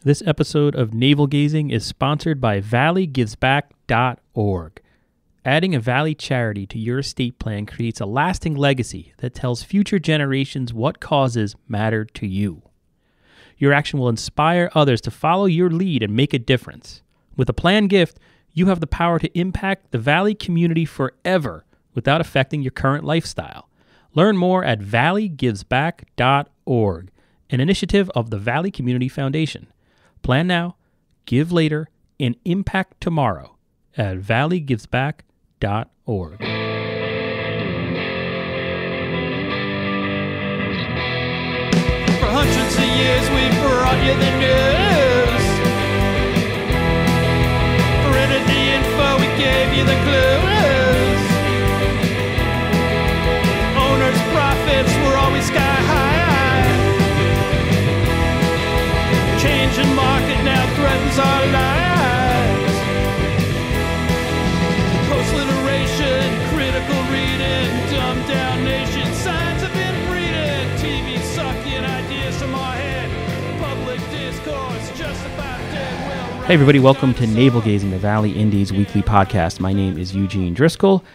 This episode of Navel Gazing is sponsored by valleygivesback.org. Adding a Valley charity to your estate plan creates a lasting legacy that tells future generations what causes matter to you. Your action will inspire others to follow your lead and make a difference. With a planned gift, you have the power to impact the Valley community forever without affecting your current lifestyle. Learn more at valleygivesback.org, an initiative of the Valley Community Foundation. Plan now, give later, and impact tomorrow at valleygivesback.org. For hundreds of years we brought you the news. Printed the info, we gave you the clues. Owners' profits were always sky high. Changing market now threatens our lives. Post-literation, critical reading, dumbed down nation, signs of inbreeding, TV sucking ideas from our head, public discourse just about dead well. Hey everybody, welcome to Navel Gazing, the Valley Indy's weekly podcast. My name is Eugene Driscoll.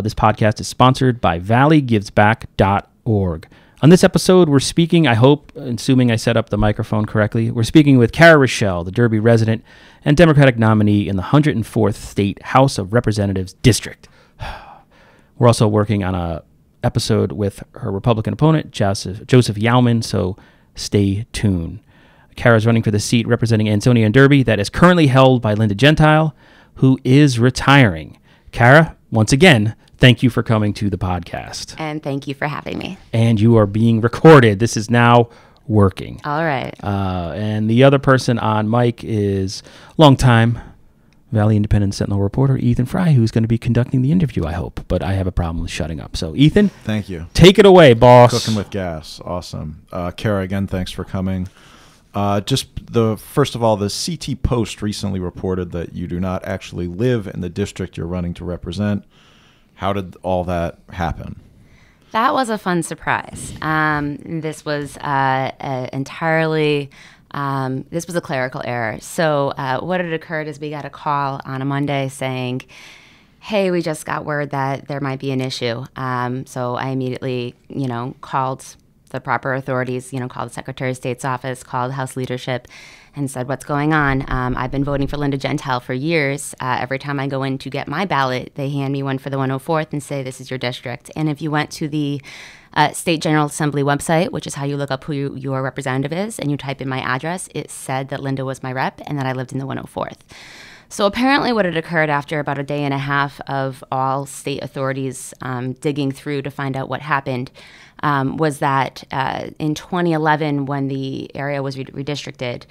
This podcast is sponsored by valleygivesback.org. On this episode, we're speaking, I hope, assuming I set up the microphone correctly, we're speaking with Kara Rochelle, the Derby resident and Democratic nominee in the 104th State House of Representatives District. We're also working on an episode with her Republican opponent, Joseph Yauman, so stay tuned. Kara's running for the seat representing Ansonia and Derby that is currently held by Linda Gentile, who is retiring. Kara, once again, thank you for coming to the podcast. And thank you for having me. And you are being recorded. This is now working. All right. And the other person on mic is longtime Valley Independent Sentinel reporter Ethan Fry, who's going to be conducting the interview, I hope. But I have a problem with shutting up. So, Ethan. Thank you. Take it away, boss. Cooking with gas. Awesome. Kara, again, thanks for coming. First of all, the CT Post recently reported that you do not actually live in the district you're running to represent. How did all that happen? That was a fun surprise. This was this was a clerical error. So what had occurred is we got a call on a Monday saying, hey, we just got word that there might be an issue. So I immediately, called the proper authorities, called the Secretary of State's office, called House leadership, and said, what's going on? I've been voting for Linda Gentile for years. Every time I go in to get my ballot, they hand me one for the 104th and say, this is your district. And if you went to the State General Assembly website, which is how you look up who your representative is, and you type in my address, it said that Linda was my rep and that I lived in the 104th. So apparently what had occurred after about a day and a half of all state authorities digging through to find out what happened was that in 2011, when the area was redistricted,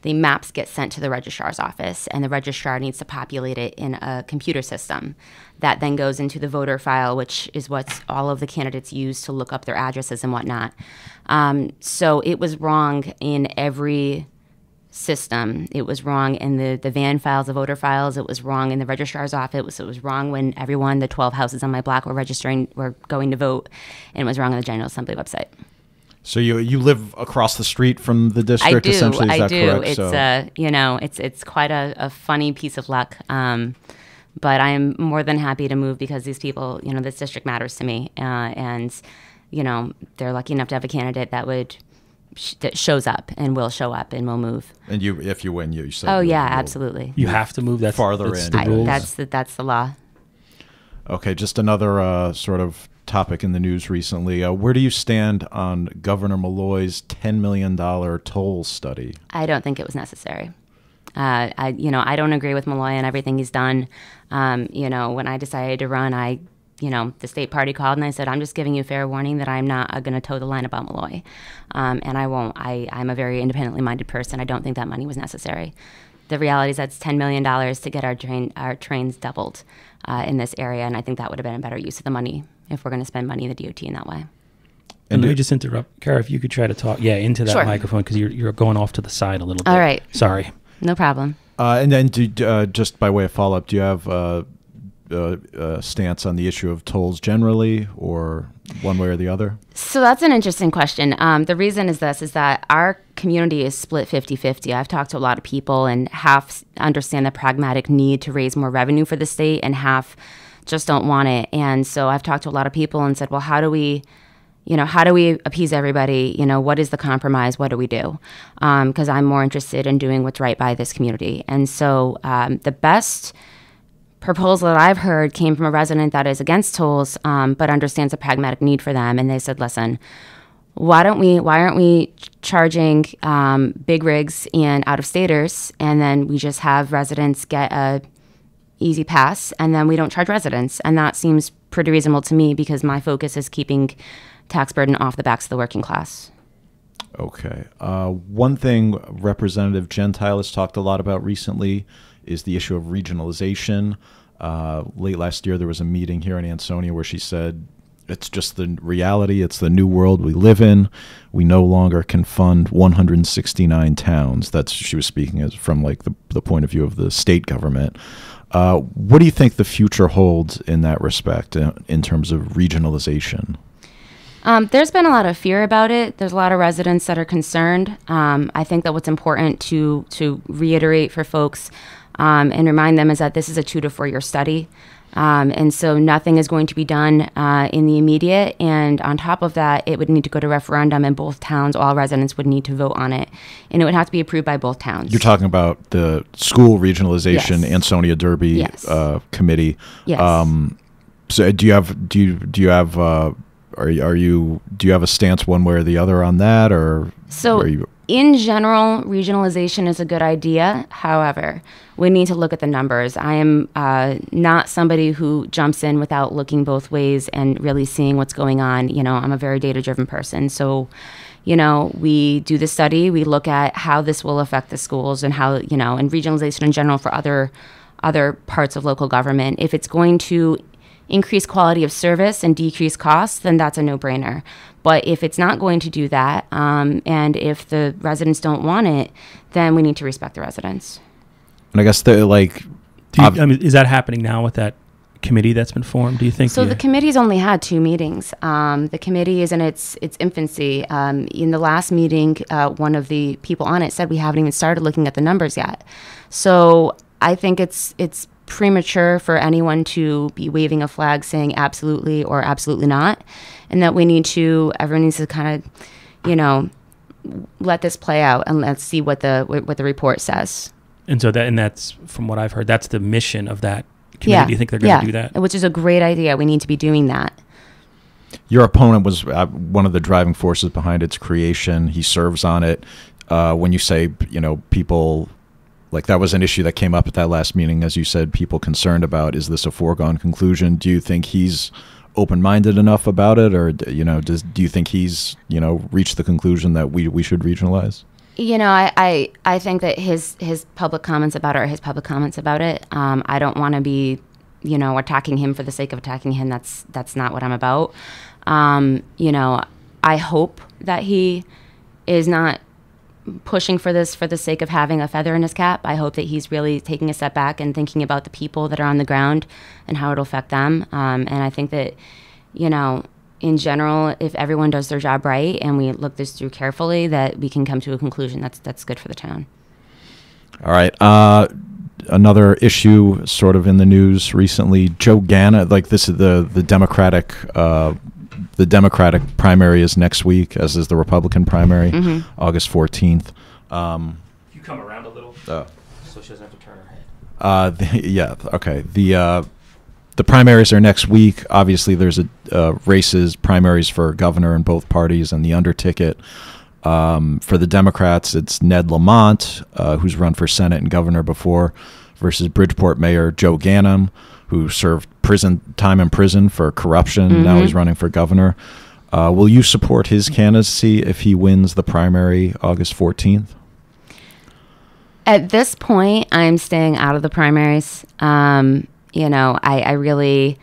the maps get sent to the registrar's office, and the registrar needs to populate it in a computer system that then goes into the voter file, which is what all of the candidates use to look up their addresses and whatnot. So it was wrong in every system. It was wrong in the van files, the voter files. It was wrong in the registrar's office. It was wrong when everyone, the 12 houses on my block were going to vote, and it was wrong on the General Assembly website. So you live across the street from the district, essentially, is that correct? It's quite a funny piece of luck. But I am more than happy to move because these people, this district matters to me. And they're lucky enough to have a candidate that shows up and will show up and will move. And if you win, you say. Oh, yeah, absolutely. You have to move. That's farther that's in. The rules. That's the law. Okay, just another sort of topic in the news recently. Where do you stand on Governor Malloy's $10 million toll study? I don't think it was necessary. I don't agree with Malloy and everything he's done. When I decided to run, the state party called and I said, I'm just giving you fair warning that I'm not going to toe the line about Malloy. And I won't. I'm a very independently minded person. I don't think that money was necessary. The reality is that's $10 million to get our trains doubled in this area, and I think that would have been a better use of the money if we're going to spend money in the DOT in that way. And let me just interrupt. Kara, if you could try to talk into that microphone, because you're going off to the side a little bit. All right. Sorry. No problem. And then just by way of follow-up, do you have stance on the issue of tolls generally, or one way or the other? So that's an interesting question. The reason is that our community is split 50-50. I've talked to a lot of people, and half understand the pragmatic need to raise more revenue for the state, and half just don't want it. And so I've talked to a lot of people and said, well, how do we appease everybody? What is the compromise? What do we do? Because I'm more interested in doing what's right by this community. And so the best proposal that I've heard came from a resident that is against tolls, but understands the pragmatic need for them. And they said, listen, why aren't we charging big rigs and out-of-staters, and then we just have residents get a easy pass, and then we don't charge residents? And that seems pretty reasonable to me, because my focus is keeping tax burden off the backs of the working class. Okay. One thing Representative Gentile has talked a lot about recently is the issue of regionalization. Late last year, there was a meeting here in Ansonia where she said, it's just the reality. It's the new world we live in. We no longer can fund 169 towns. She was speaking from like the point of view of the state government. What do you think the future holds in that respect in terms of regionalization? There's been a lot of fear about it. There's a lot of residents that are concerned. I think that what's important to reiterate for folks and remind them is that this is a 2 to 4 year study. And so nothing is going to be done in the immediate. And on top of that, it would need to go to referendum, and both towns, all residents would need to vote on it. And it would have to be approved by both towns. You're talking about the school regionalization, yes. Ansonia-Derby yes. Committee. Yes. So do you have a stance one way or the other on that, or? So in general, regionalization is a good idea. However, we need to look at the numbers. I am not somebody who jumps in without looking both ways and really seeing what's going on. I'm a very data-driven person. So, we do the study, we look at how this will affect the schools and how, and regionalization in general for other parts of local government. If it's going to increase quality of service and decrease costs, then that's a no-brainer. But if it's not going to do that, and if the residents don't want it, then we need to respect the residents. And I guess is that happening now with that committee that's been formed, do you think? So the committee's only had 2 meetings. The committee is in its infancy. In the last meeting, one of the people on it said we haven't even started looking at the numbers yet. So I think it's premature for anyone to be waving a flag saying absolutely or absolutely not, and that everyone needs to kind of, let this play out and let's see what the report says. And so that's from what I've heard, that's the mission of that committee. Yeah. Do you think they're going to do that? Which is a great idea. We need to be doing that. Your opponent was one of the driving forces behind its creation. He serves on it. When you say, people, like that was an issue that came up at that last meeting, as you said, people concerned about, is this a foregone conclusion? Do you think he's open-minded enough about it, or, do you think he's, reached the conclusion that we should regionalize? I think that his public comments about it are his public comments about it. I don't want to be, attacking him for the sake of attacking him. That's not what I'm about. I hope that he is not pushing for this for the sake of having a feather in his cap. I hope that he's really taking a step back and thinking about the people that are on the ground and how it'll affect them. And I think that, in general, if everyone does their job right and we look this through carefully, that we can come to a conclusion that's good for the town. All right. Another issue sort of in the news recently, Joe Ganim, like this is the Democratic primary is next week, as is the Republican primary, August 14th. You come around a little so she doesn't have to turn her head. Okay. The primaries are next week. Obviously, there's primaries for governor in both parties, and the under ticket. For the Democrats, it's Ned Lamont, who's run for Senate and governor before, versus Bridgeport Mayor Joe Ganim, who served time in prison for corruption. Now he's running for governor. Will you support his candidacy if he wins the primary August 14th? At this point, I'm staying out of the primaries. I really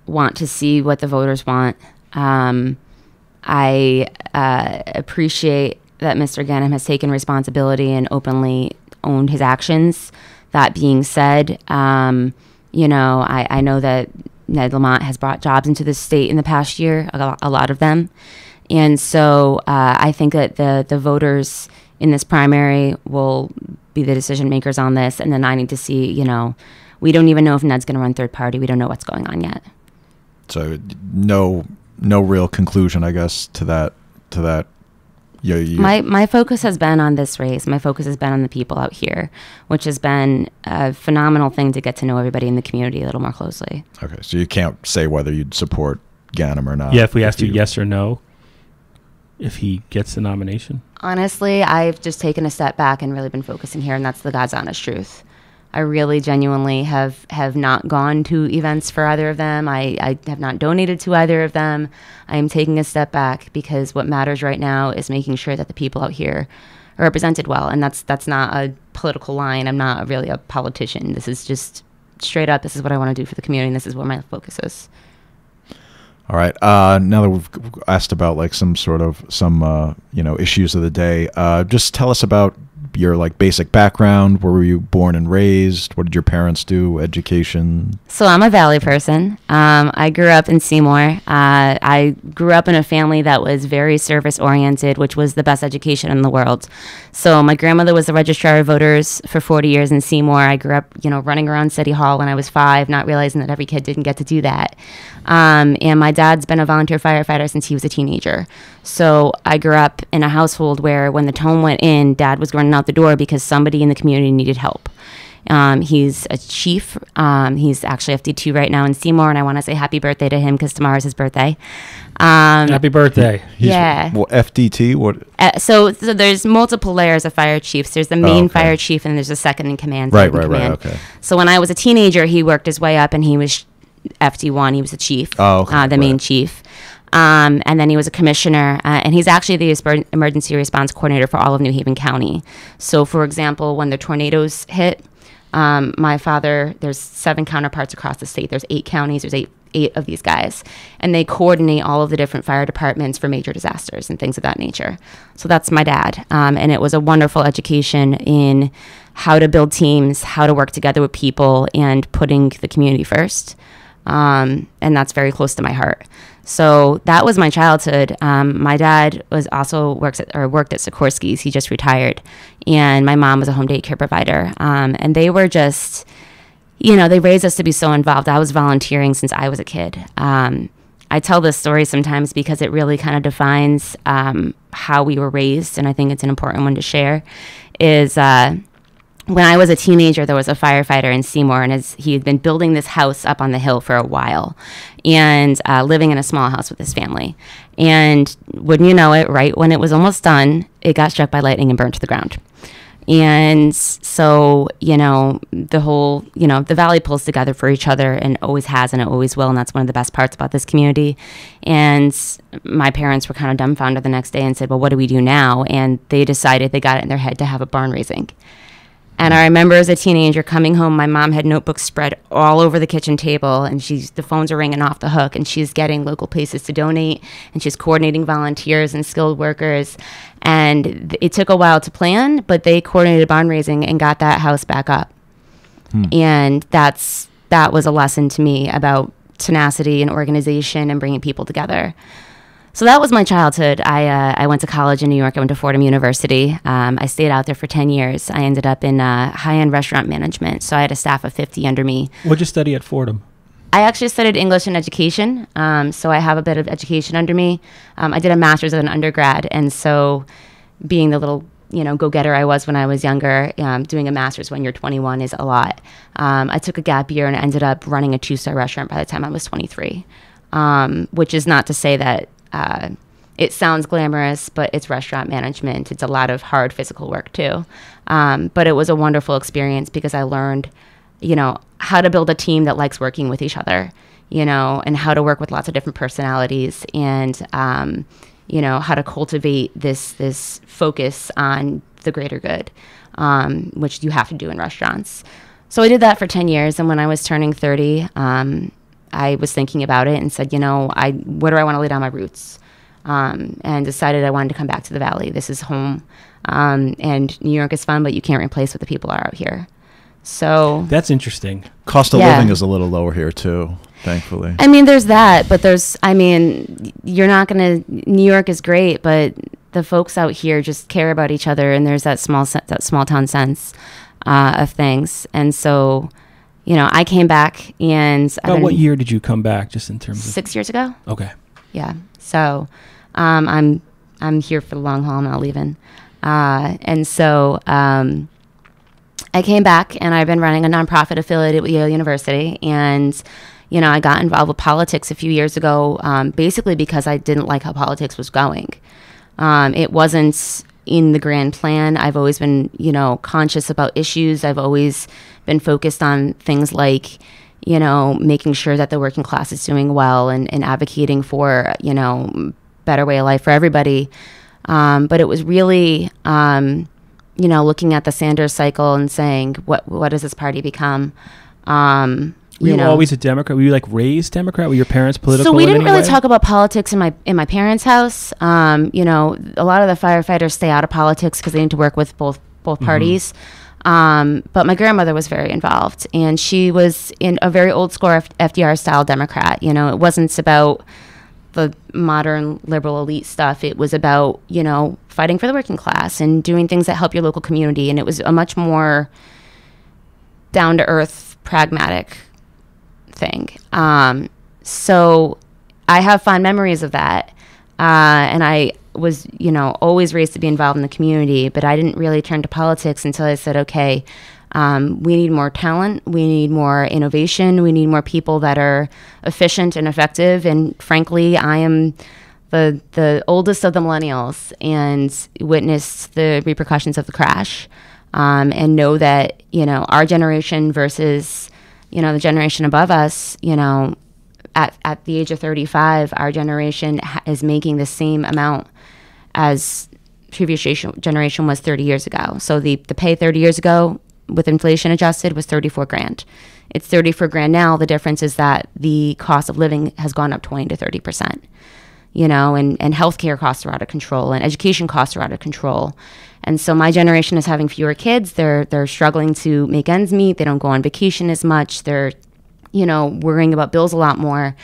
want to see what the voters want. I appreciate that Mr. Ganim has taken responsibility and openly owned his actions. That being said, I know that Ned Lamont has brought jobs into the state in the past year, a lot of them. And so I think that the voters in this primary will be the decision makers on this. And then I need to see, we don't even know if Ned's going to run third party. We don't know what's going on yet. So no real conclusion, I guess, to that. My focus has been on this race. My focus has been on the people out here, which has been a phenomenal thing to get to know everybody in the community a little more closely. Okay, so you can't say whether you'd support Ganim or not. Yeah, if we asked you yes or no, if he gets the nomination. Honestly, I've just taken a step back and really been focusing here, and that's the God's honest truth. I really genuinely have not gone to events for either of them. I have not donated to either of them. I am taking a step back because what matters right now is making sure that the people out here are represented well. And that's not a political line. I'm not really a politician. This is just straight up, this is what I want to do for the community, and this is where my focus is. All right. Now that we've asked about like some issues of the day, just tell us about your basic background. Where were you born and raised? What did your parents do? Education? So I'm a Valley person. I grew up in Seymour. I grew up in a family that was very service oriented, which was the best education in the world. So my grandmother was the registrar of voters for 40 years in Seymour. I grew up, running around City Hall when I was 5, not realizing that every kid didn't get to do that. And my dad's been a volunteer firefighter since he was a teenager. So I grew up in a household where when the tone went in, Dad was running out the door because somebody in the community needed help. He's a chief. He's actually FD2 right now in Seymour, and I want to say happy birthday to him because tomorrow's his birthday. Happy birthday. Yeah. Well, FDT? What? So there's multiple layers of fire chiefs. There's the main fire chief, and there's a second in command. Right. Okay. So when I was a teenager, he worked his way up, and he was FD1. He was the chief, main chief. And then he was a commissioner, and he's actually the emergency response coordinator for all of New Haven County. So, for example, when the tornadoes hit, my father, there's 7 counterparts across the state. There's 8 counties. There's eight of these guys, and they coordinate all of the different fire departments for major disasters and things of that nature. So that's my dad, and it was a wonderful education in how to build teams, how to work together with people, and putting the community first. And that's very close to my heart. So that was my childhood. My dad worked at Sikorsky's. He just retired, and my mom was a home daycare provider. And they were just, they raised us to be so involved. I was volunteering since I was a kid. I tell this story sometimes because it really kind of defines how we were raised, and I think it's an important one to share. When I was a teenager, there was a firefighter in Seymour, and he had been building this house up on the hill for a while and living in a small house with his family. And wouldn't you know it, right when it was almost done, it got struck by lightning and burned to the ground. And so, the whole, the Valley pulls together for each other and always has and it always will. And that's one of the best parts about this community. And my parents were kind of dumbfounded the next day and said, well, what do we do now? And they decided, they got it in their head to have a barn raising. And I remember as a teenager coming home, my mom had notebooks spread all over the kitchen table, and the phones are ringing off the hook, and she's getting local places to donate, and she's coordinating volunteers and skilled workers. And it took a while to plan, but they coordinated barn raising and got that house back up. And that was a lesson to me about tenacity and organization and bringing people together. So that was my childhood. I went to college in New York. I went to Fordham University. I stayed out there for 10 years. I ended up in high-end restaurant management. So I had a staff of 50 under me. What'd you study at Fordham? I actually studied English and education. So I have a bit of education under me. I did a master's as an undergrad. And so being the little, go-getter I was when I was younger, doing a master's when you're 21 is a lot. I took a gap year and ended up running a 2-star restaurant by the time I was 23, which is not to say that it sounds glamorous, but it's restaurant management. It's a lot of hard physical work too. But it was a wonderful experience because I learned, how to build a team that likes working with each other, and how to work with lots of different personalities and, how to cultivate this focus on the greater good, which you have to do in restaurants. So I did that for 10 years. And when I was turning 30, I was thinking about it and said, where do I want to lay down my roots? And decided I wanted to come back to the Valley. This is home. And New York is fun, but you can't replace what the people are out here. So That's interesting. Cost of Yeah. living is a little lower here too, thankfully. I mean, there's that, but you're not going to, New York is great, but the folks out here just care about each other, and there's that small town sense of things. And so, I came back, and About what year did you come back, just in terms of? 6 years ago. Okay. Yeah. So, I'm here for the long haul. I'm not leaving. And so, I came back, and I've been running a nonprofit affiliated with Yale University, and I got involved with politics a few years ago, basically because I didn't like how politics was going. It wasn't in the grand plan. I've always been, conscious about issues. I've always been focused on things like, making sure that the working class is doing well and advocating for, better way of life for everybody. But it was really, looking at the Sanders cycle and saying, what does this party become? Were you always a Democrat? Were you raised Democrat? Were your parents political? So we didn't really way? talk about politics in my parents' house. A lot of the firefighters stay out of politics because they need to work with both parties. But my grandmother was very involved, and she was in a very old school FDR style Democrat. It wasn't about the modern liberal elite stuff. It was about, fighting for the working class and doing things that help your local community. And it was a much more down to earth, pragmatic thing. So I have fond memories of that. And I was, always raised to be involved in the community, but I didn't really turn to politics until I said, okay, we need more talent. We need more innovation. We need more people that are efficient and effective. And frankly, I am the oldest of the millennials and witnessed the repercussions of the crash, and know that, our generation versus, the generation above us, at the age of 35, our generation is making the same amount as previous generation was 30 years ago. So the pay 30 years ago with inflation adjusted was $34,000. It's $34,000 now. The difference is that the cost of living has gone up 20 to 30%, and healthcare costs are out of control and education costs are out of control. And so my generation is having fewer kids. They're struggling to make ends meet. They don't go on vacation as much. They're, worrying about bills a lot more.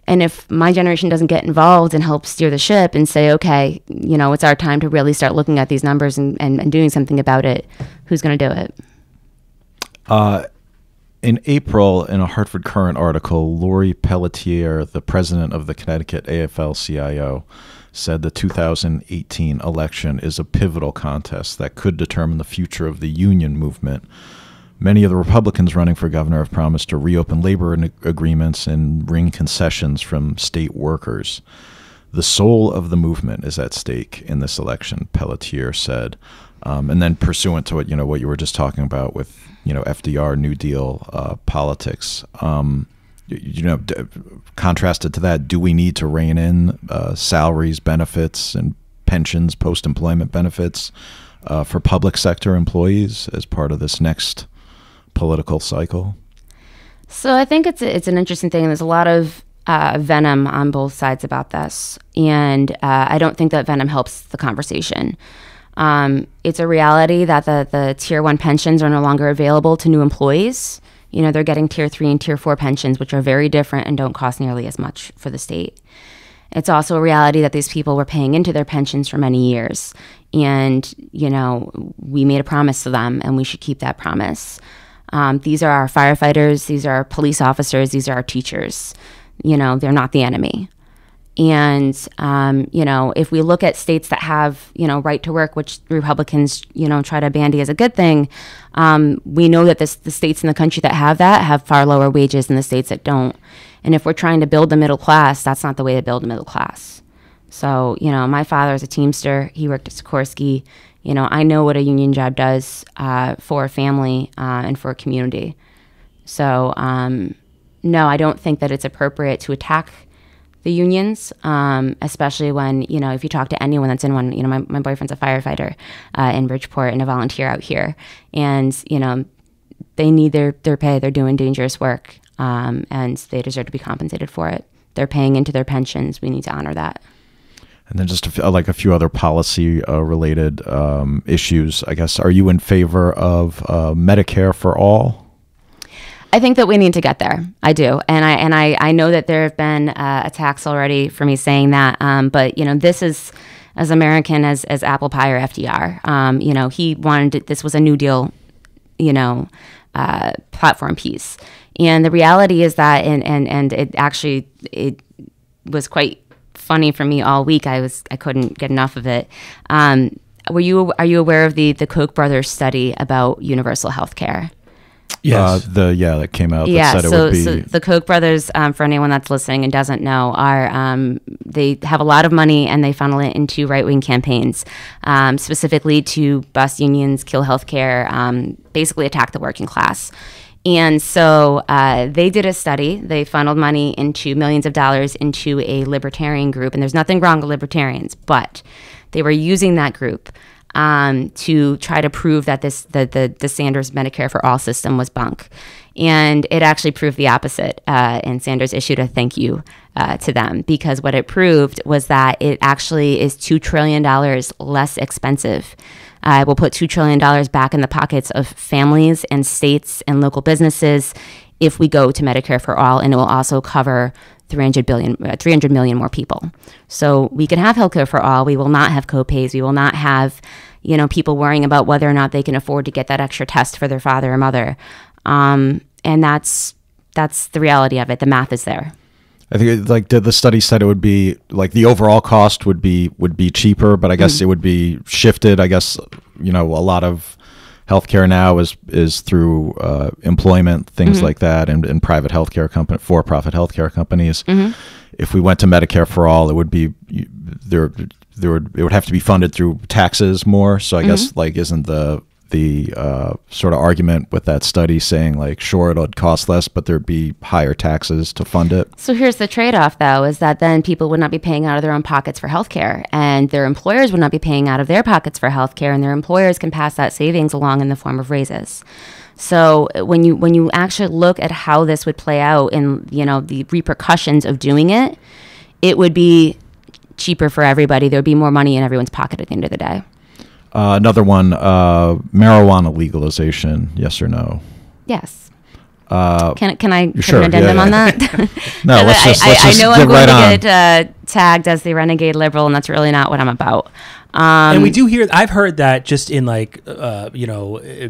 And if my generation doesn't get involved and help steer the ship and say, okay, it's our time to really start looking at these numbers and doing something about it, who's going to do it? In April, in a Hartford Courant article, Lori Pelletier, the president of the Connecticut AFL-CIO, said the 2018 election is a pivotal contest that could determine the future of the union movement. Many of the Republicans running for governor have promised to reopen labor agreements and wring concessions from state workers. The soul of the movement is at stake in this election, Pelletier said. And then pursuant to what you were just talking about with, FDR, New Deal politics, contrasted to that, do we need to rein in salaries, benefits, and pensions, post-employment benefits for public sector employees as part of this next political cycle? So I think it's an interesting thing. There's a lot of venom on both sides about this, and I don't think that venom helps the conversation. It's a reality that the Tier 1 pensions are no longer available to new employees. They're getting Tier 3 and Tier 4 pensions, which are very different and don't cost nearly as much for the state. It's also a reality that these people were paying into their pensions for many years. And, we made a promise to them, and we should keep that promise. These are our firefighters. These are our police officers. These are our teachers. They're not the enemy. And, if we look at states that have, right to work, which Republicans, try to bandy as a good thing, we know that the states in the country that have far lower wages than the states that don't. And if we're trying to build the middle class, that's not the way to build a middle class. So, my father is a Teamster. He worked at Sikorsky. I know what a union job does for a family and for a community. So, no, I don't think that it's appropriate to attack the unions, especially when, if you talk to anyone that's in one, my boyfriend's a firefighter in Bridgeport and a volunteer out here. And, they need their pay. They're doing dangerous work, and they deserve to be compensated for it. They're paying into their pensions. We need to honor that. And then just like a few other policy related issues, I guess. Are you in favor of Medicare for all? I think that we need to get there. I do. And I know that there have been attacks already for me saying that. But, this is as American as apple pie or FDR. He wanted this was a New Deal, platform piece. And the reality is that, and it was quite funny for me all week. I couldn't get enough of it. Are you aware of the Koch brothers study about universal health care? Yes. That came out. That said so, it would be... so the Koch brothers, for anyone that's listening and doesn't know, are they have a lot of money and they funnel it into right-wing campaigns, specifically to bust unions, kill healthcare, basically attack the working class. And so they did a study. They funneled money into millions of dollars into a libertarian group. And there's nothing wrong with libertarians, but they were using that group to try to prove that the Sanders Medicare for All system was bunk. And it actually proved the opposite. And Sanders issued a thank you to them, because what it proved was that it actually is $2 trillion less expensive. We'll put $2 trillion back in the pockets of families and states and local businesses if we go to Medicare for all, and it will also cover 300 million more people. So we can have healthcare for all. We will not have copays. We will not have, people worrying about whether or not they can afford to get that extra test for their father or mother. And that's the reality of it. The math is there. I think the study said it would be like the overall cost would be cheaper, but I guess it would be shifted. I guess, a lot of healthcare now is through employment, things like that, and private healthcare for-profit healthcare companies. If we went to Medicare for all, it would be it would have to be funded through taxes more. So I guess isn't the sort of argument with that study saying sure, it'll cost less, but there'd be higher taxes to fund it? So here's the trade-off, though, is that then people would not be paying out of their own pockets for healthcare, and their employers would not be paying out of their pockets for healthcare, and their employers can pass that savings along in the form of raises. So when you actually look at how this would play out and the repercussions of doing it, it would be cheaper for everybody. There would be more money in everyone's pocket at the end of the day. Another one, marijuana legalization, yes or no? Yes. Can I put sure, an addendum on that? No, let's just I know I'm going right to get tagged as the renegade liberal, and that's really not what I'm about. And we do hear, I've heard that just in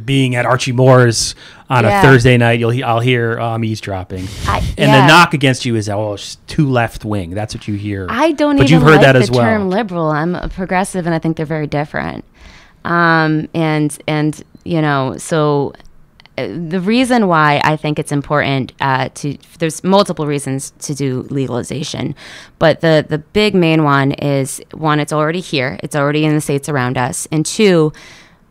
being at Archie Moore's on a Thursday night, I'll hear eavesdropping. The knock against you is, it's too left wing. That's what you hear. I don't but even you've heard like that the as well. term liberal. I'm a progressive, and I think they're very different. So the reason why I think it's important there's multiple reasons to do legalization, but the big main one is, one, it's already here. It's already in the states around us. And two,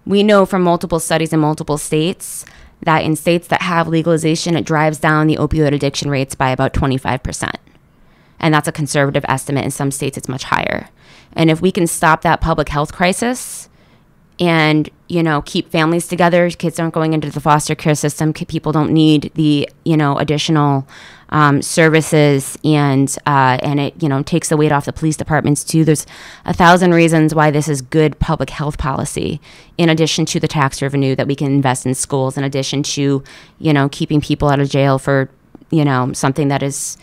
we know from multiple studies in multiple states that in states that have legalization, it drives down the opioid addiction rates by about 25%. And that's a conservative estimate. In some states, it's much higher. And if we can stop that public health crisis and, keep families together, kids aren't going into the foster care system, people don't need the, additional services, and it, takes the weight off the police departments too. There's 1,000 reasons why this is good public health policy, in addition to the tax revenue that we can invest in schools, in addition to, keeping people out of jail for, something that is,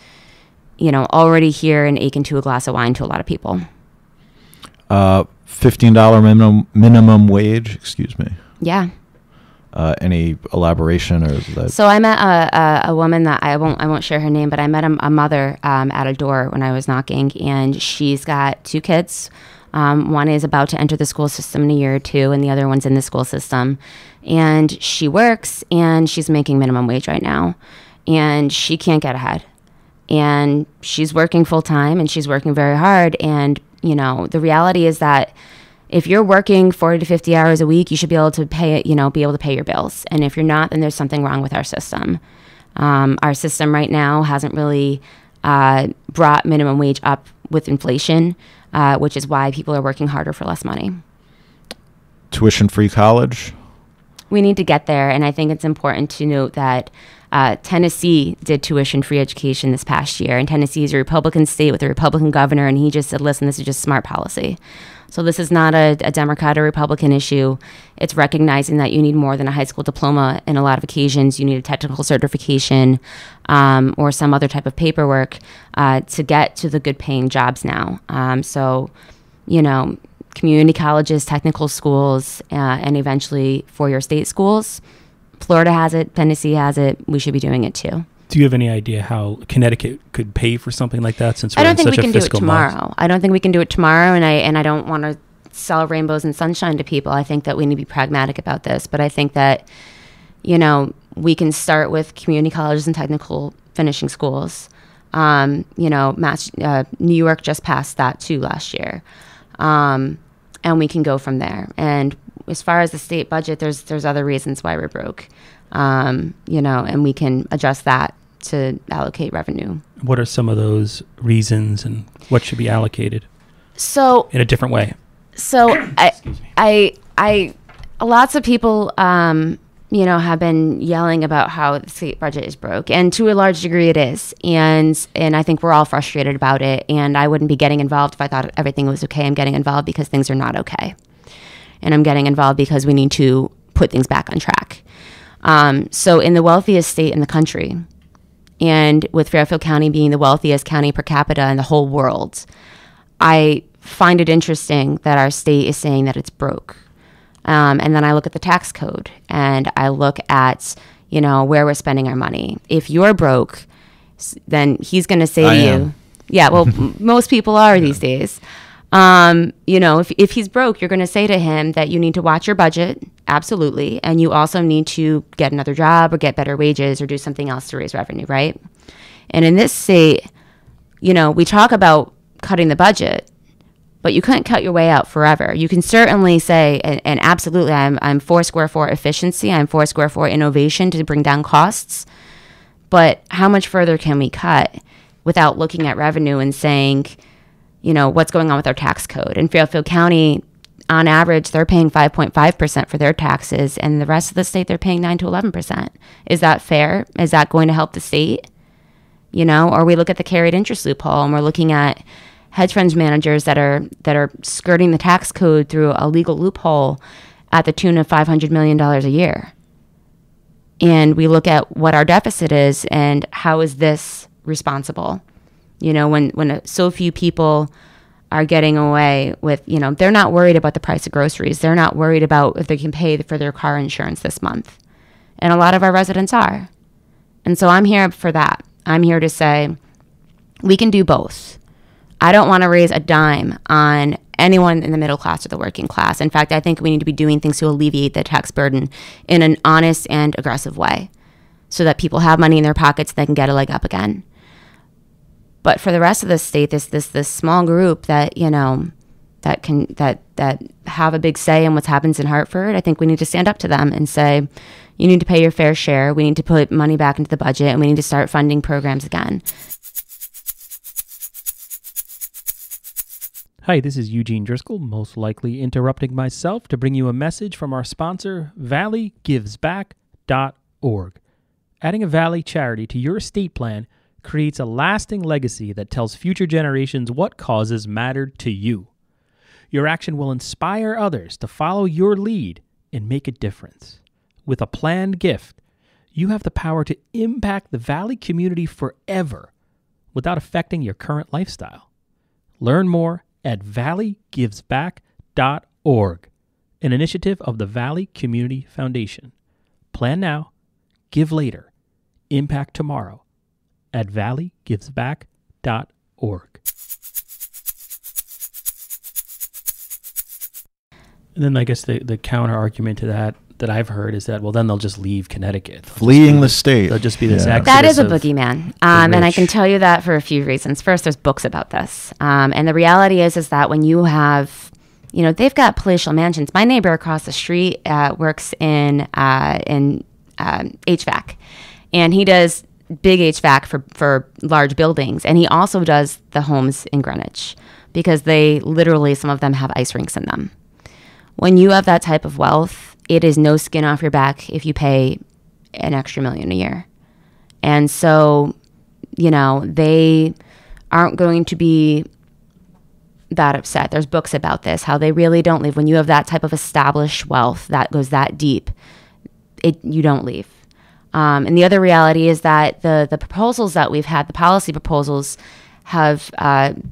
already here and akin to a glass of wine to a lot of people. $15 minimum wage. Excuse me. Yeah. Any elaboration, or is that? So I met a woman that I won't share her name, but I met a mother at a door when I was knocking, and she's got 2 kids. One is about to enter the school system in a year or 2, and the other one's in the school system. And she works, and she's making minimum wage right now, and she can't get ahead. And she's working full time, and she's working very hard. And the reality is that if you're working 40 to 50 hours a week, you should be able to pay it, be able to pay your bills. And if you're not, then there's something wrong with our system. Our system right now hasn't really brought minimum wage up with inflation, which is why people are working harder for less money. Tuition-free college? We need to get there. And I think it's important to note that Tennessee did tuition-free education this past year, and Tennessee is a Republican state with a Republican governor, and he just said, listen, this is just smart policy. So this is not a Democrat or Republican issue. It's recognizing that you need more than a high school diploma in a lot of occasions. You need a technical certification or some other type of paperwork to get to the good-paying jobs now. So, you know, community colleges, technical schools, and eventually four-year state schools. Florida has it. Tennessee has it. We should be doing it too. Do you have any idea how Connecticut could pay for something like that? Since we're I don't in think such we can a do it fiscal tomorrow. mess? I don't think we can do it tomorrow, and I don't want to sell rainbows and sunshine to people. I think that we need to be pragmatic about this. But I think that, you know, we can start with community colleges and technical finishing schools. You know, New York just passed that too last year, and we can go from there. And as far as the state budget, there's other reasons why we're broke. You know, and we can adjust that to allocate revenue. What are some of those reasons, and what should be allocated? So in a different way. So I lots of people, you know, have been yelling about how the state budget is broke, and to a large degree it is. And I think we're all frustrated about it. And I wouldn't be getting involved if I thought everything was okay. I'm getting involved because things are not okay, and I'm getting involved because we need to put things back on track. So in the wealthiest state in the country, and with Fairfield County being the wealthiest county per capita in the whole world, I find it interesting that our state is saying that it's broke. And then I look at the tax code, and I look at, you know, where we're spending our money. If you're broke, then he's going to say to you, yeah, well, most people are these days. You know, if he's broke, you're going to say to him that you need to watch your budget. Absolutely. And you also need to get another job or get better wages or do something else to raise revenue, right? And in this state, you know, we talk about cutting the budget, but you couldn't cut your way out forever. You can certainly say, and absolutely, I'm foursquare for efficiency. I'm foursquare for innovation to bring down costs. But how much further can we cut without looking at revenue and saying, you know, what's going on with our tax code? In Fairfield County, on average, they're paying 5.5% for their taxes, and the rest of the state, they're paying 9 to 11%. Is that fair? Is that going to help the state? You know, or we look at the carried interest loophole, and we're looking at hedge funds managers that are skirting the tax code through a legal loophole at the tune of $500 million a year. And we look at what our deficit is and how is this responsible? You know, when so few people are getting away with, you know, they're not worried about the price of groceries. They're not worried about if they can pay for their car insurance this month. And a lot of our residents are. And so I'm here for that. I'm here to say we can do both. I don't want to raise a dime on anyone in the middle class or the working class. In fact, I think we need to be doing things to alleviate the tax burden in an honest and aggressive way so that people have money in their pockets and they can get a leg up again. But for the rest of the state, this small group that, you know, that have a big say in what happens in Hartford, I think we need to stand up to them and say, you need to pay your fair share. We need to put money back into the budget, and we need to start funding programs again. Hi, this is Eugene Driscoll, most likely interrupting myself to bring you a message from our sponsor, valleygivesback.org. Adding a Valley charity to your estate plan creates a lasting legacy that tells future generations what causes mattered to you. Your action will inspire others to follow your lead and make a difference. With a planned gift, you have the power to impact the Valley community forever without affecting your current lifestyle. Learn more at valleygivesback.org, an initiative of the Valley Community Foundation. Plan now, give later, impact tomorrow at valleygivesback.org. And then I guess the counter argument to that I've heard is that, well, then they'll just leave Connecticut. Fleeing the state. They'll just be this exodus. That is a boogeyman. And I can tell you that for a few reasons. First, there's books about this. And the reality is that when you have, you know, they've got palatial mansions. My neighbor across the street works in HVAC. And he does big HVAC for large buildings. And he also does the homes in Greenwich because they literally, some of them have ice rinks in them. When you have that type of wealth, it is no skin off your back if you pay an extra $1 million a year. And so, they aren't going to be that upset. There's books about this, how they really don't leave. When you have that type of established wealth that goes that deep, you don't leave. And the other reality is that the proposals that we've had, the policy proposals, have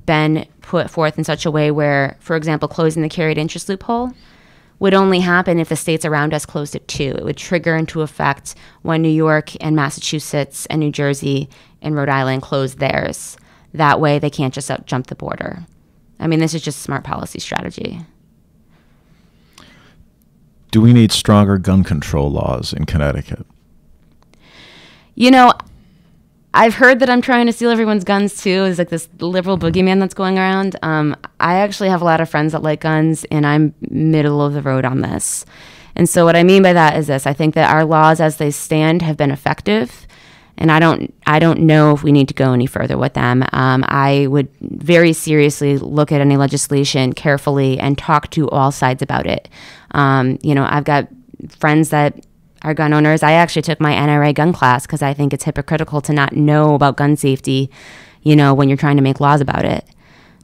been put forth in such a way where, for example, closing the carried interest loophole would only happen if the states around us closed it too. It would trigger into effect when New York and Massachusetts and New Jersey and Rhode Island close theirs. That way they can't just jump the border. I mean, this is just smart policy strategy. Do we need stronger gun control laws in Connecticut? I've heard that I'm trying to steal everyone's guns too. It's like this liberal boogeyman that's going around. I actually have a lot of friends that like guns, and I'm middle of the road on this. And so what I mean by that is this: I think that our laws as they stand have been effective, and I don't know if we need to go any further with them. I would very seriously look at any legislation carefully and talk to all sides about it. I've got friends that are gun owners. I actually took my NRA gun class because I think it's hypocritical to not know about gun safety, when you're trying to make laws about it.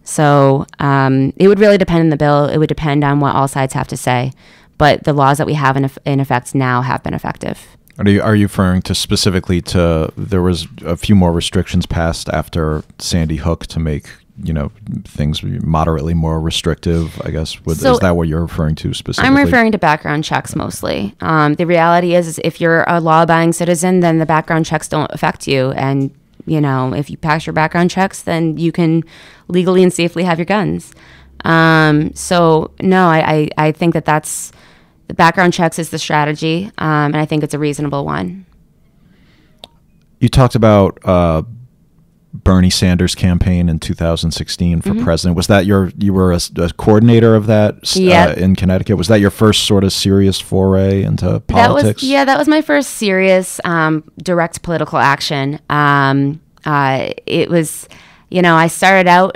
So it would really depend on the bill. It would depend on what all sides have to say. But the laws that we have in effect now have been effective. Are you referring to specifically to there was a few more restrictions passed after Sandy Hook to make things moderately more restrictive, I guess? Is that what you're referring to specifically? I'm referring to background checks mostly. The reality is if you're a law-abiding citizen, then the background checks don't affect you. And, if you pass your background checks, then you can legally and safely have your guns. So, no, I think that's the background checks is the strategy, and I think it's a reasonable one. You talked about Bernie Sanders' campaign in 2016 for president. Was that you were a coordinator of that in Connecticut? Was that your first sort of serious foray into politics? That was my first serious direct political action. It was, I started out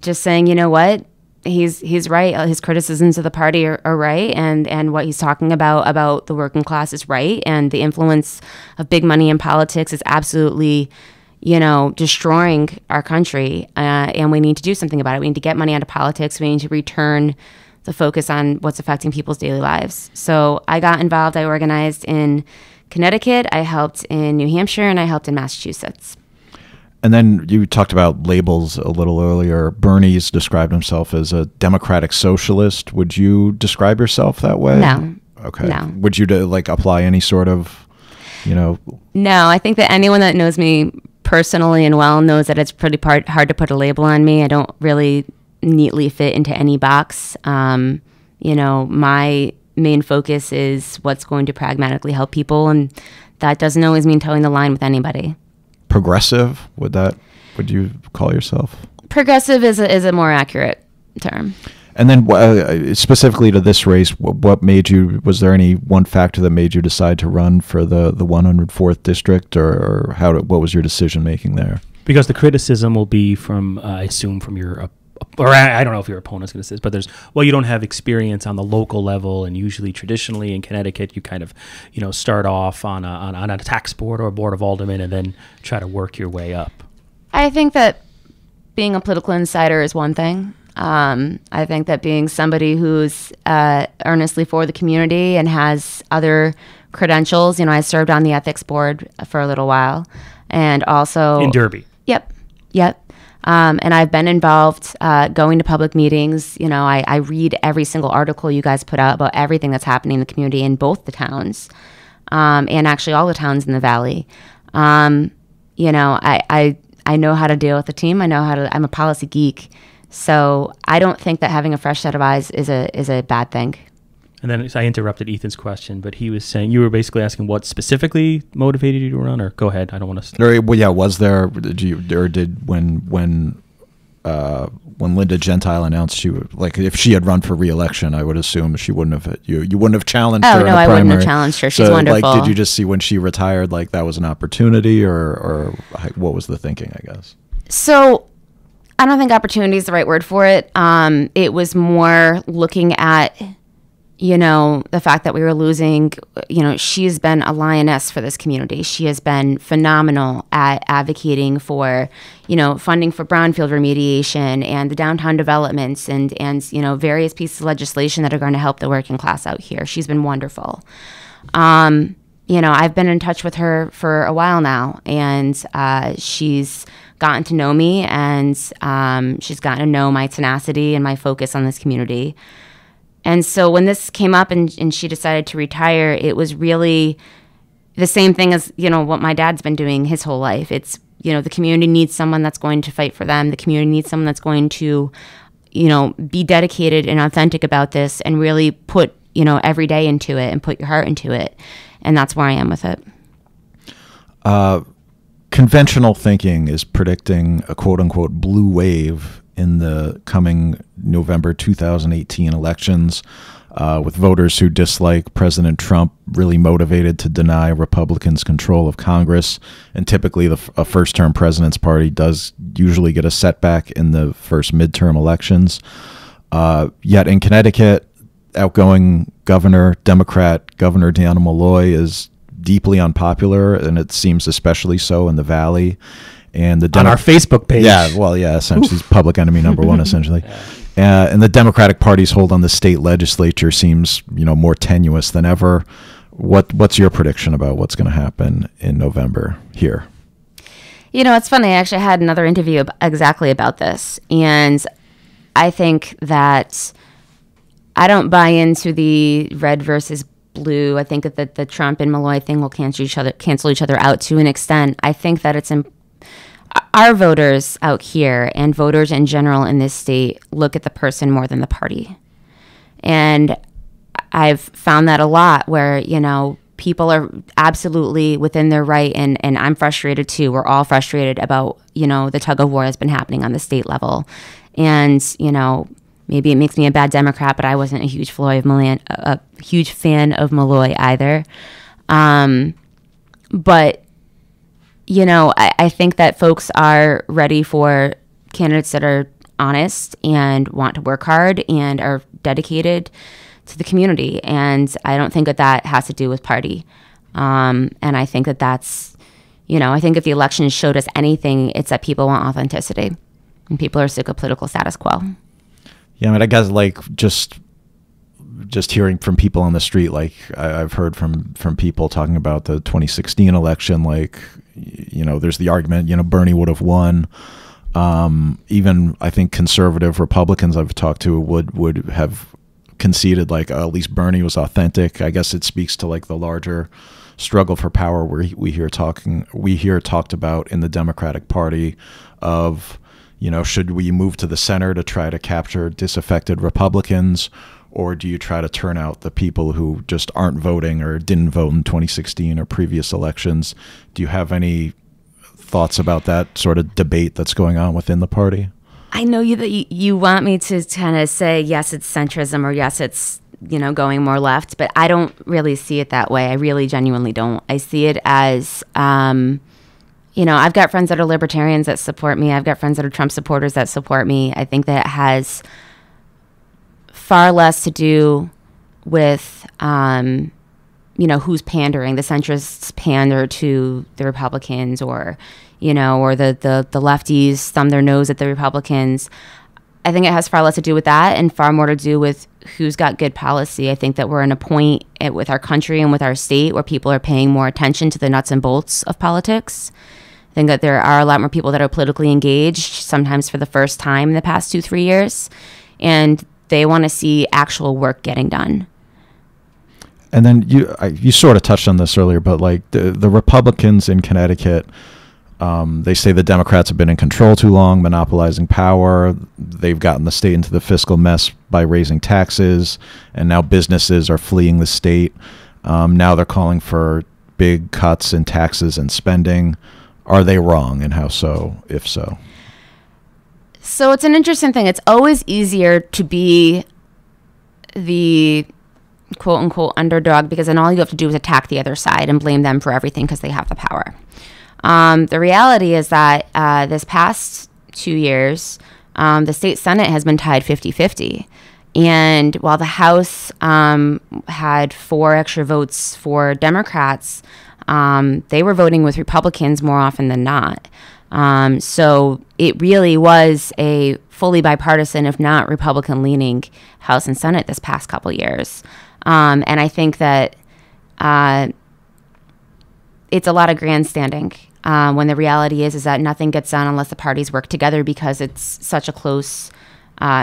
just saying, what? He's right. His criticisms of the party are right, and what he's talking about the working class is right, and the influence of big money in politics is absolutely destroying our country, and we need to do something about it. We need to get money out of politics. We need to return the focus on what's affecting people's daily lives. So I got involved. I organized in Connecticut, I helped in New Hampshire, and I helped in Massachusetts. And then you talked about labels a little earlier. Bernie's described himself as a democratic socialist. Would you describe yourself that way? No. Okay. No. Would you apply any sort of, No, I think that anyone that knows me personally and well knows that it's pretty hard to put a label on me. I don't really neatly fit into any box. My main focus is what's going to pragmatically help people, and that doesn't always mean towing the line with anybody. Progressive? Would you call yourself? Progressive is a more accurate term. And then specifically to this race, what made you, was there any one factor that made you decide to run for the 104th district, or what was your decision making there? Because the criticism will be from, I assume, from your, or I don't know if your opponent's going to say this, but you don't have experience on the local level, and usually traditionally in Connecticut, you kind of, start off on a tax board or a board of aldermen and then try to work your way up. I think that being a political insider is one thing. I think that being somebody who's earnestly for the community and has other credentials, I served on the ethics board for a little while, and also in Derby. Yep. And I've been involved going to public meetings. I read every single article you guys put out about everything that's happening in the community in both the towns, and actually all the towns in the Valley. I know how to deal with the team. I'm a policy geek. So I don't think that having a fresh set of eyes is a bad thing. And then I interrupted Ethan's question, but he was saying, you were basically asking what specifically motivated you to run, or go ahead. I don't want to. Well, yeah. Was there? When Linda Gentile announced if she had run for re-election, I would assume she wouldn't have you wouldn't have challenged her. Oh in no, the I primary. wouldn't have challenged her. She's wonderful. Did you just see when she retired, that was an opportunity, or what was the thinking? I guess. So. I don't think opportunity is the right word for it. It was more looking at the fact that we were losing, she's been a lioness for this community. She has been phenomenal at advocating for, funding for brownfield remediation and the downtown developments and various pieces of legislation that are going to help the working class out here. She's been wonderful. I've been in touch with her for a while now, and she's gotten to know me, and she's gotten to know my tenacity and my focus on this community. And so when this came up and she decided to retire, it was really the same thing as, what my dad's been doing his whole life. It's, the community needs someone that's going to fight for them. The community needs someone that's going to, be dedicated and authentic about this and really put, every day into it and put your heart into it. And that's where I am with it. Conventional thinking is predicting a quote-unquote blue wave in the coming November 2018 elections, with voters who dislike President Trump really motivated to deny Republicans control of Congress. And typically a first-term president's party does usually get a setback in the first midterm elections. Yet in Connecticut, outgoing Democrat Governor Dan Malloy is deeply unpopular, and it seems especially so in the Valley. And on our Facebook page. Essentially, he's public enemy number one, essentially. And the Democratic Party's hold on the state legislature seems, more tenuous than ever. What's your prediction about what's going to happen in November here? It's funny. I actually had another interview exactly about this, and I think that I don't buy into the red versus blue. I think that the Trump and Malloy thing will cancel each other out to an extent. I think that it's our voters out here and voters in general in this state look at the person more than the party. And I've found that a lot where, people are absolutely within their right. And I'm frustrated too. We're all frustrated about, the tug of war that's been happening on the state level. And, maybe it makes me a bad Democrat, but I wasn't a huge fan of Malloy either. But I think that folks are ready for candidates that are honest and want to work hard and are dedicated to the community. And I don't think that has to do with party. And I think that's, I think if the election showed us anything, it's that people want authenticity and people are sick of political status quo. Yeah, I guess just hearing from people on the street, I've heard from people talking about the 2016 election, there's the argument, Bernie would have won. Even I think conservative Republicans I've talked to would have conceded at least Bernie was authentic. I guess it speaks to the larger struggle for power where we hear talked about in the Democratic Party of, should we move to the center to try to capture disaffected Republicans, or do you try to turn out the people who just aren't voting or didn't vote in 2016 or previous elections? Do you have any thoughts about that sort of debate that's going on within the party? I know that you want me to kind of say, yes, it's centrism, or yes, it's, going more left, but I don't really see it that way. I really genuinely don't. I see it as, I've got friends that are libertarians that support me. I've got friends that are Trump supporters that support me. I think that it has far less to do with, who's pandering. The centrists pander to the Republicans, or the lefties thumb their nose at the Republicans. I think it has far less to do with that and far more to do with who's got good policy. I think that we're in a point with our country and with our state where people are paying more attention to the nuts and bolts of politics. I think that there are a lot more people that are politically engaged, sometimes for the first time in the past 2-3 years, and they want to see actual work getting done. And then you sort of touched on this earlier, but the Republicans in Connecticut, they say the Democrats have been in control too long, monopolizing power. They've gotten the state into the fiscal mess by raising taxes, and now businesses are fleeing the state. Now they're calling for big cuts in taxes and spending. Are they wrong, and how so, if so? So it's an interesting thing. It's always easier to be the quote-unquote underdog, because then all you have to do is attack the other side and blame them for everything because they have the power. The reality is that this past 2 years, the state Senate has been tied 50-50. And while the House had 4 extra votes for Democrats, they were voting with Republicans more often than not. So it really was a fully bipartisan, if not Republican-leaning House and Senate this past couple years. And I think that it's a lot of grandstanding when the reality is that nothing gets done unless the parties work together, because it's such a close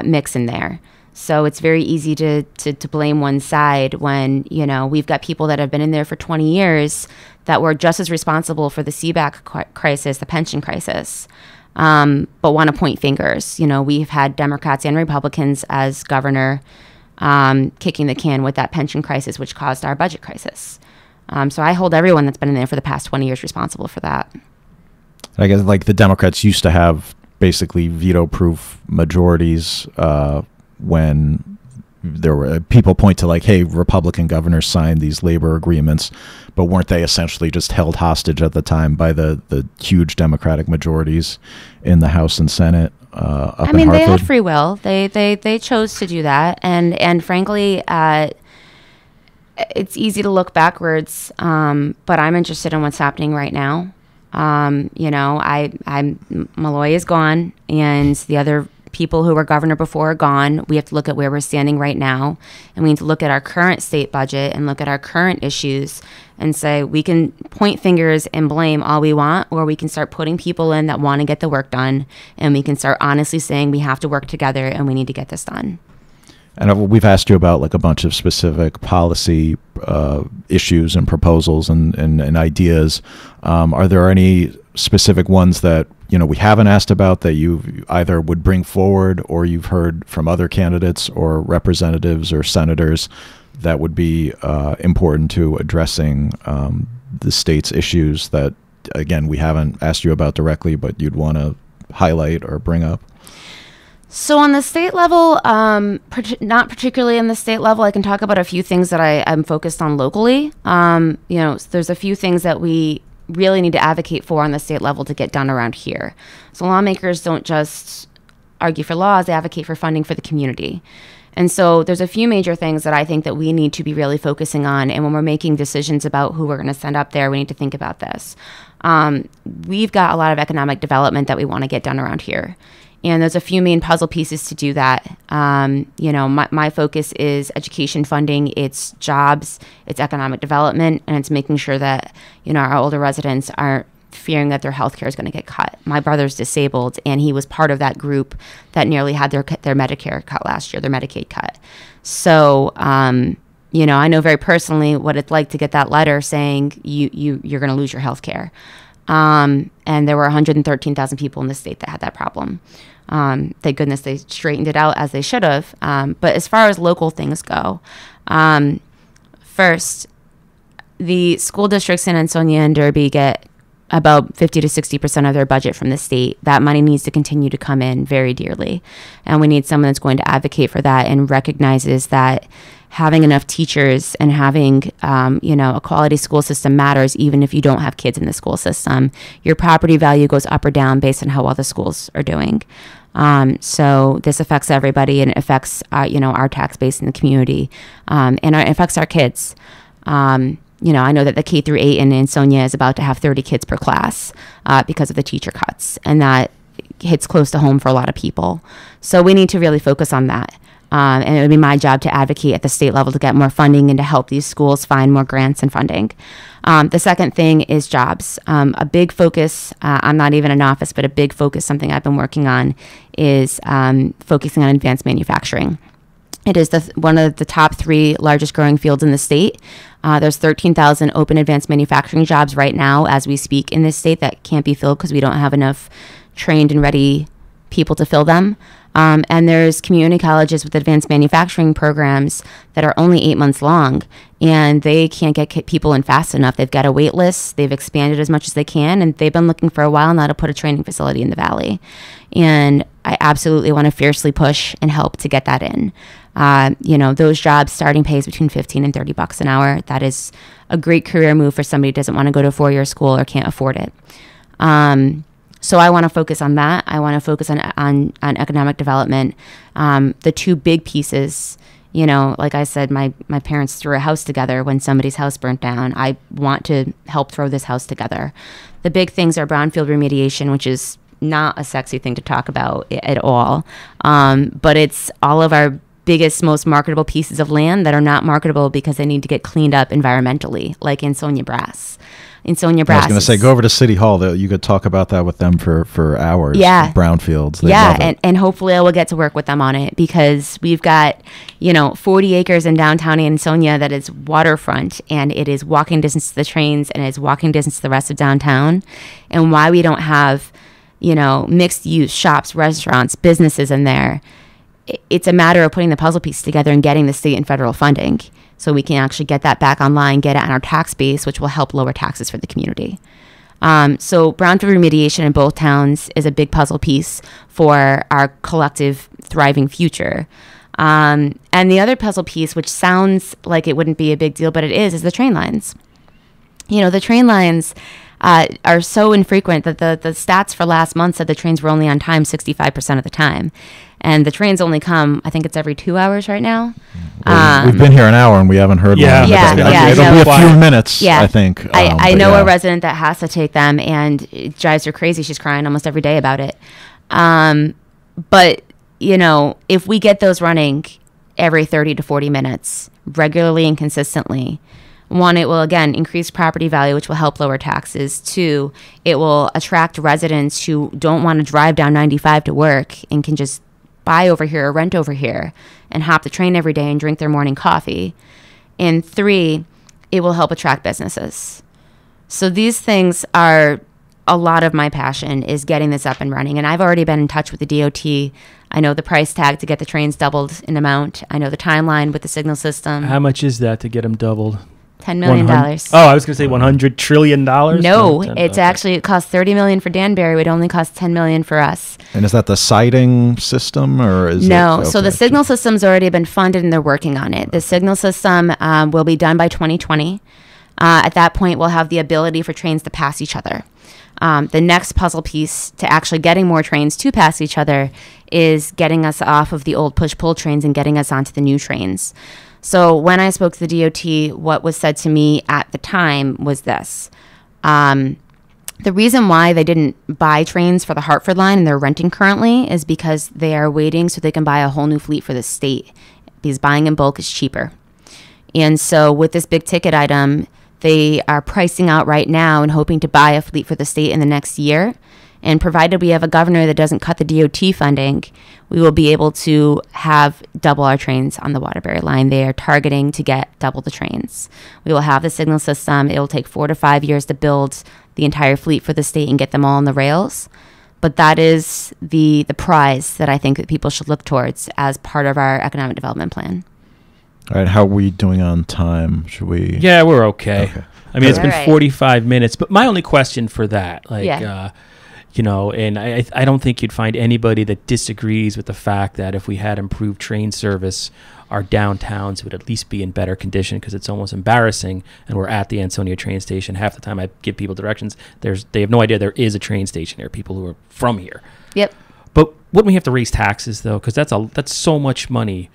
mix in there. So it's very easy to blame one side when, you know, we've got people that have been in there for 20 years that were just as responsible for the CBAC crisis, the pension crisis, but want to point fingers. You know, we've had Democrats and Republicans as governor kicking the can with that pension crisis, which caused our budget crisis. So I hold everyone that's been in there for the past 20 years responsible for that. I guess like the Democrats used to have basically veto-proof majorities when there were people point to like, hey, Republican governors signed these labor agreements, but weren't they essentially just held hostage at the time by the huge Democratic majorities in the House and Senate? I mean, they had free will. They chose to do that, and frankly, it's easy to look backwards, but I'm interested in what's happening right now. You know, Malloy is gone, and the other people who were governor before are gone. We have to look at where we're standing right now, and we need to look at our current state budget and look at our current issues and say we can point fingers and blame all we want, or we can start putting people in that want to get the work done, and we can start honestly saying we have to work together and we need to get this done. And we've asked you about like a bunch of specific policy issues and proposals and ideas. Are there any specific ones that, you know, we haven't asked about that you either would bring forward or you've heard from other candidates or representatives or senators that would be important to addressing the state's issues that, again, we haven't asked you about directly, but you'd want to highlight or bring up? So on the state level, not particularly on the state level, I can talk about a few things that I'm focused on locally. You know, there's a few things that we really need to advocate for on the state level to get done around here. So lawmakers don't just argue for laws, they advocate for funding for the community. And so there's a few major things that I think that we need to be really focusing on. And when we're making decisions about who we're going to send up there, we need to think about this. We've got a lot of economic development that we want to get done around here. And there's a few main puzzle pieces to do that. You know, my focus is education funding, it's jobs, it's economic development, and it's making sure that, you know, our older residents aren't fearing that their health care is going to get cut. My brother's disabled, and he was part of that group that nearly had their Medicare cut last year, their Medicaid cut. So, you know, I know very personally what it's like to get that letter saying you're going to lose your health care. And there were 113,000 people in the state that had that problem. Thank goodness they straightened it out as they should have. But as far as local things go, first, the school districts in Ansonia and Derby get about 50 to 60% of their budget from the state. That money needs to continue to come in very dearly. And we need someone that's going to advocate for that and recognizes that having enough teachers and having, you know, a quality school system matters even if you don't have kids in the school system. Your property value goes up or down based on how well the schools are doing. So this affects everybody, and it affects, you know, our tax base in the community, and it affects our kids. You know, I know that the K through 8 in Ansonia is about to have 30 kids per class because of the teacher cuts, and that hits close to home for a lot of people. So we need to really focus on that. And it would be my job to advocate at the state level to get more funding and to help these schools find more grants and funding. The second thing is jobs. A big focus, I'm not even in office, but a big focus, something I've been working on, is focusing on advanced manufacturing. It is one of the top 3 largest growing fields in the state. There's 13,000 open advanced manufacturing jobs right now as we speak in this state that can't be filled because we don't have enough trained and ready people to fill them. And there's community colleges with advanced manufacturing programs that are only 8 months long, and they can't get people in fast enough. They've got a wait list. They've expanded as much as they can, and they've been looking for a while now to put a training facility in the Valley. And I absolutely want to fiercely push and help to get that in. You know, those jobs starting pays between $15 and $30 an hour. That is a great career move for somebody who doesn't want to go to a 4-year school or can't afford it. So I want to focus on that. I want to focus on economic development. The two big pieces, you know, like I said, my parents threw a house together when somebody's house burnt down. I want to help throw this house together. The big things are brownfield remediation, which is not a sexy thing to talk about at all. But it's all of our biggest, most marketable pieces of land that are not marketable because they need to get cleaned up environmentally, like Ansonia Brass. Ansonia Brass. I was going to say, go over to City Hall. You could talk about that with them for hours. Yeah. Brownfields. They love it. And hopefully I will get to work with them on it because we've got, 40 acres in downtown Ansonia that is waterfront, and it is walking distance to the trains, and it is walking distance to the rest of downtown. And why we don't have, mixed use shops, restaurants, businesses in there, it's a matter of putting the puzzle piece together and getting the state and federal funding so we can actually get that back online, get it on our tax base, which will help lower taxes for the community. So brownfield remediation in both towns is a big puzzle piece for our collective thriving future. And the other puzzle piece, which sounds like it wouldn't be a big deal, but it is the train lines. The train lines are so infrequent that the stats for last month said the trains were only on time 65% of the time. And the trains only come, I think it's every 2 hours right now. Well, we've been here an hour and we haven't heard one. Yeah, It'll be a few minutes, I think. I know a resident that has to take them, and it drives her crazy. She's crying almost every day about it. But, if we get those running every 30 to 40 minutes, regularly and consistently, one, it will, again, increase property value, which will help lower taxes. Two, it will attract residents who don't want to drive down 95 to work and can just buy over here or rent over here and hop the train every day and drink their morning coffee. And three, it will help attract businesses. So these things are a lot of my passion, is getting this up and running. And I've already been in touch with the DOT. I know the price tag to get the trains doubled in amount. I know the timeline with the signal system. How much is that to get them doubled? $10 million. Oh, I was going to say $100 trillion. No, it's actually, it costs $30 million for Danbury. It would only cost $10 million for us. And is that the siding system, or is no? it, So the signal system's already been funded and they're working on it. The signal system will be done by 2020. At that point, we'll have the ability for trains to pass each other. The next puzzle piece to actually getting more trains to pass each other is getting us off of the old push-pull trains and getting us onto the new trains. So when I spoke to the DOT, what was said to me at the time was this. The reason why they didn't buy trains for the Hartford line and they're renting currently is because they are waiting so they can buy a whole new fleet for the state, because buying in bulk is cheaper. And so with this big ticket item, they are pricing out right now and hoping to buy a fleet for the state in the next year. And provided we have a governor that doesn't cut the DOT funding, we will be able to have double our trains on the Waterbury line. They are targeting to get double the trains. We will have the signal system. It will take 4 to 5 years to build the entire fleet for the state and get them all on the rails. But that is the prize that I think that people should look towards as part of our economic development plan. All right, how are we doing on time? Should we? Yeah, we're okay. I mean, it's been right. 45 minutes. But my only question for that, and I don't think you'd find anybody that disagrees with the fact that if we had improved train service, our downtowns would at least be in better condition, because it's almost embarrassing. And we're at the Ansonia train station. Half the time I give people directions, they have no idea there is a train station here, people who are from here. Yep. But wouldn't we have to raise taxes, though? Because that's so much money.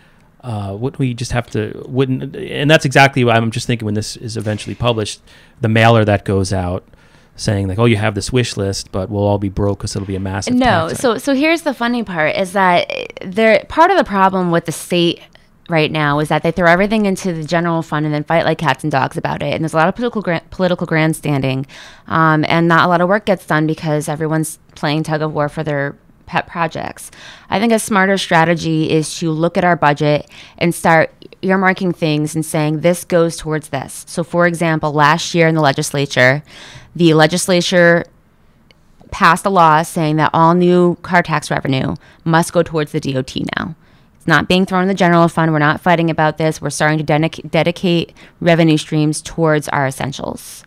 Wouldn't we just have to, and that's exactly what I'm just thinking when this is eventually published, the mailer that goes out saying like, oh, you have this wish list, but we'll all be broke because it'll be a massive tax. So here's the funny part is that part of the problem with the state right now is that they throw everything into the general fund and then fight like cats and dogs about it. And there's a lot of political grandstanding, and not a lot of work gets done because everyone's playing tug of war for their pet projects. I think a smarter strategy is to look at our budget and start earmarking things and saying this goes towards this. So for example, last year in the legislature passed a law saying that all new car tax revenue must go towards the DOT now. It's not being thrown in the general fund. We're not fighting about this. We're starting to dedicate revenue streams towards our essentials.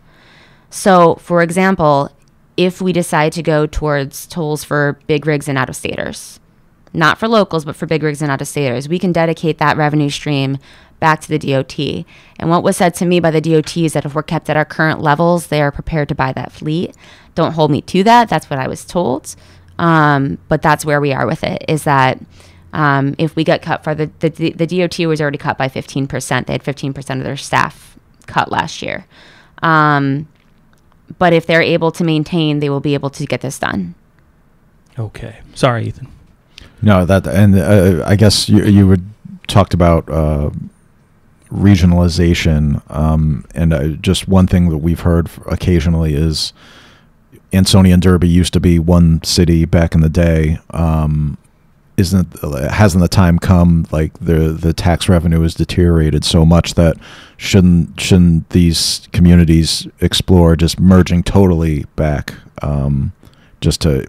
So for example, if we decide to go towards tolls for big rigs and out-of-staters, not for locals, but for big rigs and out-of-staters, we can dedicate that revenue stream back to the DOT. And what was said to me by the DOT is that if we're kept at our current levels, they are prepared to buy that fleet. Don't hold me to that. That's what I was told. But that's where we are with it, is that if we get cut for the DOT was already cut by 15%. They had 15% of their staff cut last year. But if they're able to maintain, they will be able to get this done. Okay. Sorry, Ethan. No, I guess you would talked about regionalization, and just one thing that we've heard occasionally is Ansonia and Derby used to be one city back in the day. Hasn't the time come, like the tax revenue has deteriorated so much that shouldn't these communities explore just merging totally back, just to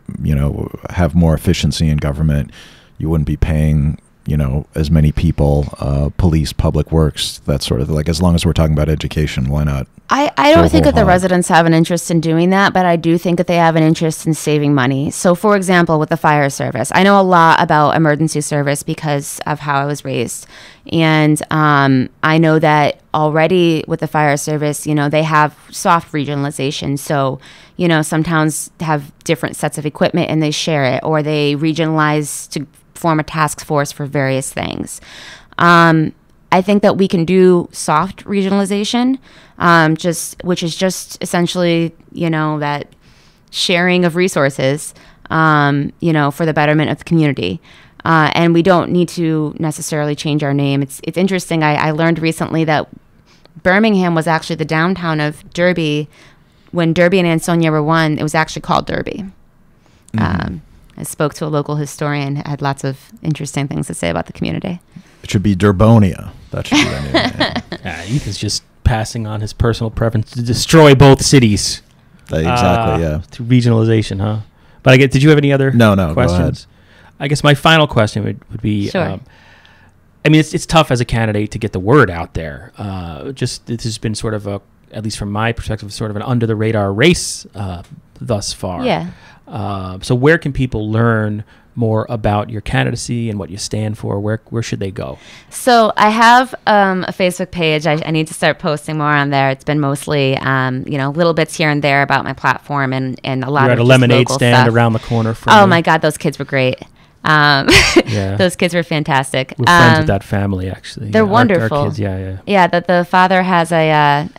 have more efficiency in government? You wouldn't be paying as many people, police, public works, that sort of, like, as long as we're talking about education, why not? I don't think that the residents have an interest in doing that, but I do think that they have an interest in saving money. So, for example, with the fire service, I know a lot about emergency service because of how I was raised. And I know that already with the fire service, they have soft regionalization. So, some towns have different sets of equipment and they share it, or they regionalize to form a task force for various things. I think that we can do soft regionalization, which is just essentially, that sharing of resources, for the betterment of the community. And we don't need to necessarily change our name. It's interesting. I learned recently that Birmingham was actually the downtown of Derby. When Derby and Ansonia were one, it was actually called Derby. Mm-hmm. I spoke to a local historian, had lots of interesting things to say about the community. It should be Durbonia. That should be the name. Ethan's just passing on his personal preference to destroy both cities. Exactly, yeah. Through regionalization, huh? But did you have any other questions? Go ahead. I guess my final question would be, sure. It's tough as a candidate to get the word out there. This has been sort of at least from my perspective, sort of an under the radar race thus far. Yeah. So where can people learn more about your candidacy and what you stand for? Where should they go? So I have a Facebook page. I need to start posting more on there. It's been mostly, little bits here and there about my platform and a lot You're of at a lemonade stand stuff around the corner from my God, those kids were great. Yeah. Those kids were fantastic. We're friends with that family, actually. They're wonderful. Our kids, yeah. Yeah, the father has a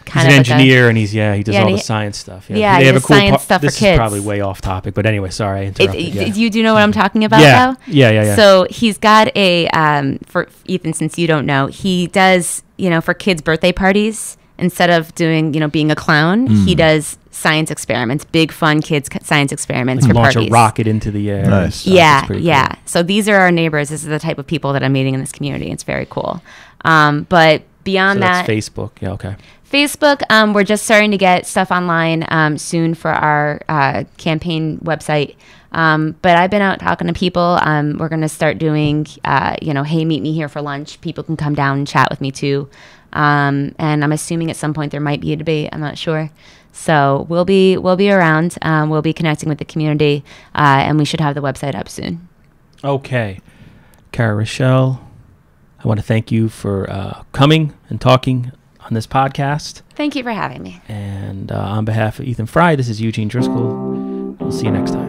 he's an engineer, and he does all the science stuff. Yeah, he does science stuff for kids. This is probably way off topic, but anyway, sorry, I interrupted. You do know what I'm talking about, though? Yeah. Yeah. So he's got for Ethan, since you don't know, he does, for kids' birthday parties, instead of doing, being a clown, he does science experiments, big fun kids science experiments for launch parties. A rocket into the air. Nice. Yeah. Cool. So these are our neighbors. This is the type of people that I'm meeting in this community. It's very cool. But beyond that, Facebook. Yeah. Okay. Facebook, we're just starting to get stuff online soon for our campaign website. But I've been out talking to people. We're going to start doing, hey, meet me here for lunch. People can come down and chat with me too. And I'm assuming at some point there might be a debate. I'm not sure. So we'll be around. We'll be connecting with the community, and we should have the website up soon. Okay. Kara Rochelle, I want to thank you for coming and talking on this podcast. Thank you for having me. And on behalf of Ethan Fry, this is Eugene Driscoll. We'll see you next time.